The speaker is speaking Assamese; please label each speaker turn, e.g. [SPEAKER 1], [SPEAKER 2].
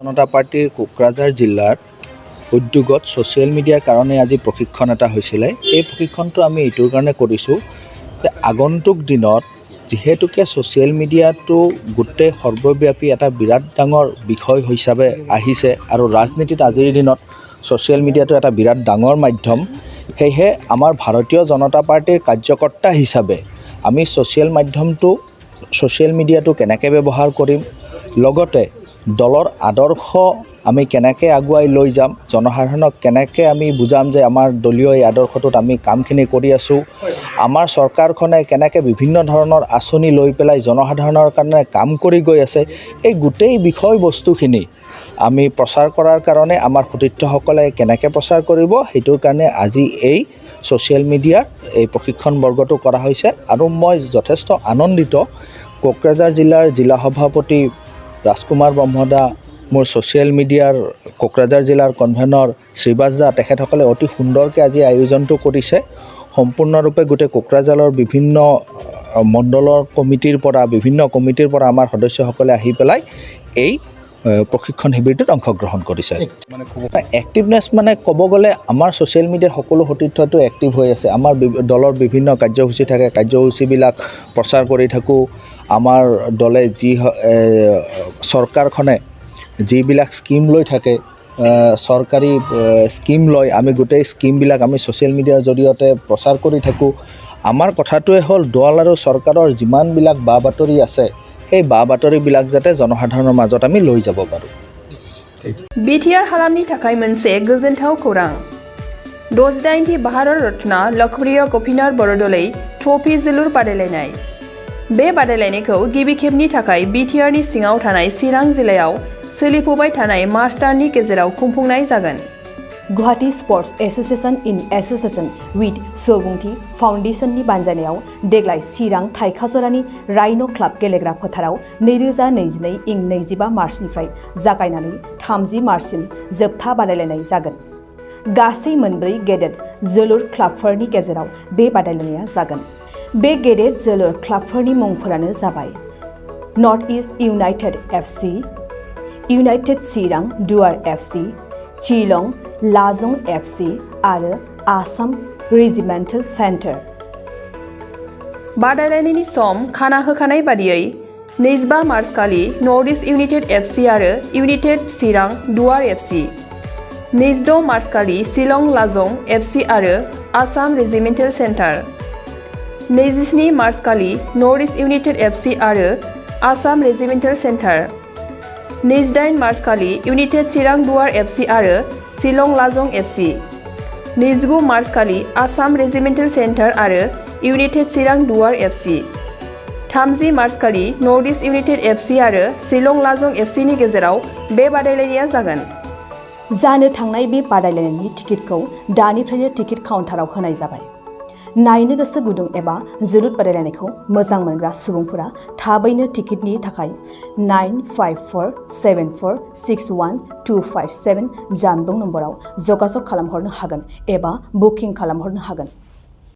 [SPEAKER 1] জনতা পাৰ্টিৰ কোকৰাঝাৰ জিলাৰ উদ্যোগত ছ'চিয়েল মিডিয়াৰ কাৰণে আজি প্ৰশিক্ষণ এটা হৈছিলে। এই প্ৰশিক্ষণটো আমি এইটোৰ কাৰণে কৰিছোঁ যে আগন্তুক দিনত যিহেতুকে ছ'চিয়েল মিডিয়াটো গোটেই সৰ্বব্যাপী এটা বিৰাট ডাঙৰ বিষয় হিচাপে আহিছে আৰু ৰাজনীতিত আজিৰ দিনত ছ'চিয়েল মিডিয়াটো এটা বিৰাট ডাঙৰ মাধ্যম। সেয়েহে আমাৰ ভাৰতীয় জনতা পাৰ্টিৰ কাৰ্যকৰ্তা হিচাপে আমি ছ'চিয়েল মিডিয়াটো কেনেকৈ ব্যৱহাৰ কৰিম, লগতে দলৰ আদৰ্শ আমি কেনেকৈ আগুৱাই লৈ যাম, জনসাধাৰণক কেনেকৈ আমি বুজাম যে আমাৰ দলীয় এই আদৰ্শটোত আমি কামখিনি কৰি আছোঁ, আমাৰ চৰকাৰখনে কেনেকৈ বিভিন্ন ধৰণৰ আঁচনি লৈ পেলাই জনসাধাৰণৰ কাৰণে কাম কৰি গৈ আছে, এই গোটেই বিষয়বস্তুখিনি আমি প্ৰচাৰ কৰাৰ কাৰণে আমাৰ সতীৰ্থসকলে কেনেকৈ প্ৰচাৰ কৰিব সেইটোৰ কাৰণে আজি এই ছ'চিয়েল মিডিয়াৰ এই প্ৰশিক্ষণ বৰ্গটো কৰা হৈছে। আৰু মই যথেষ্ট আনন্দিত, কোকৰাঝাৰ জিলাৰ জিলা সভাপতি ৰাজকুমাৰ ব্ৰহ্মদা, মোৰ ছ'চিয়েল মিডিয়াৰ কোকৰাঝাৰ জিলাৰ কনভেনৰ শ্ৰীবাস দা, তেখেতসকলে অতি সুন্দৰকৈ আজি আয়োজনটো কৰিছে। সম্পূৰ্ণৰূপে গোটেই কোকৰাঝাৰৰ বিভিন্ন মণ্ডলৰ বিভিন্ন কমিটিৰ পৰা আমাৰ সদস্যসকলে আহি পেলাই এই প্ৰশিক্ষণ শিবিৰটোত অংশগ্ৰহণ কৰিছে। এক্টিভনেছ মানে ক'ব গ'লে আমাৰ ছ'চিয়েল মিডিয়াৰ সকলো সতীৰ্থটো এক্টিভ হৈ আছে। আমাৰ দলৰ বিভিন্ন কাৰ্যসূচী থাকে, কাৰ্যসূচীবিলাক প্ৰচাৰ কৰি থাকোঁ। আমাৰ দলে চৰকাৰখনে যিবিলাক স্কিম লৈ থাকে, চৰকাৰী স্কিম লয়, আমি গোটেই স্কিমবিলাক আমি ছ'চিয়েল মিডিয়াৰ জৰিয়তে প্ৰচাৰ কৰি থাকোঁ। আমাৰ কথাটোৱে হ'ল দল আৰু চৰকাৰৰ যিমানবিলাক বা বাতৰি আছে সেই বা বাতৰিবিলাক যাতে জনসাধাৰণৰ মাজত আমি লৈ যাব পাৰোঁ।
[SPEAKER 2] BTR हालामनि थाखाय मोनसे गोजोनथाव खौरां। 68थि भारत रत्न लोकप्रिय गपिनाथ बरदलै ट्रफी जोलुर बादायलायनाय। बे बादायलायनायखौ गिबि खेबनि थाखाय BTRनि सिङाव थानाय चिरां जिल्लायाव सोलिफुबाय थानाय मार्च दाननि गेजेराव खुंफुंनाय जागोन।
[SPEAKER 3] Guwahati sports association in association with Subunthi फाउन्डेशननि बानजायनायाव देग्लाय चिरां थाइखाजरानि राइन' क्लाब गेलेग्रा फोथाराव 2022 इं 25 मार्चनिफ्राय जागायनानै 30 मार्चसिम जोबथा बादायलायनाय जागोन। गासै मोनब्रै गेदेर जोलुर क्लाबफोरनि गेजेराव बे बादायलायनाया जागोन। बे गेदेर जोलुर क्लाबफोरनि मुंफोरानो जाबाय north east United FC, United चिरां दुवार FC, चिलं लाजं FC आरो आसाम रेजिमेन्टेल सेन्टार। बादायलायनायनि सम खाना होखानाय बादियै 25 मार्च खालि नर्थ इस्ट इउनाइटेड FC आरो इउनाइटेड चिरां दुवार FC, 26 मार्च खालि शिलं लाजं FC आरो आसाम रेजिमेन्टेल सेन्टार, 27 मार्च खालि नर्थ इस्ट इउनाइटेड FC आरो आसाम रेजिमेन्टेल सेन्टार, 28 मार्च खालि इउनाइटेड चिरां दुवार FC आरो शिलं लाजं FC, 29 मार्च खालि आसाम रेजिमेन्टेल सेन्टार आरो इउनाइटेड चिरां दुवार FC, 30 मार्च खालि नर्थ इस्ट इउनाइटेड FC आरो शिलं लाजं FC नि गेजेराव बे बादायलायनाया जागोन। जानो थांनाय बे बादायलायनायनि टिकेटखौ दानिफ्रायनो टिकेट काउन्टाराव होनाय जाबाय। नायनो गोसो गुदुं एबा जोलुर बादायलायनायखौ मोजां मोनग्रा सुबुंफोरा थाबैनो टिकेटनि थाखाय 9547461257 जानबुं नम्बराव जगाजग खालामहरनो हागोन एबा बुकिं खालामहरनो हागोन।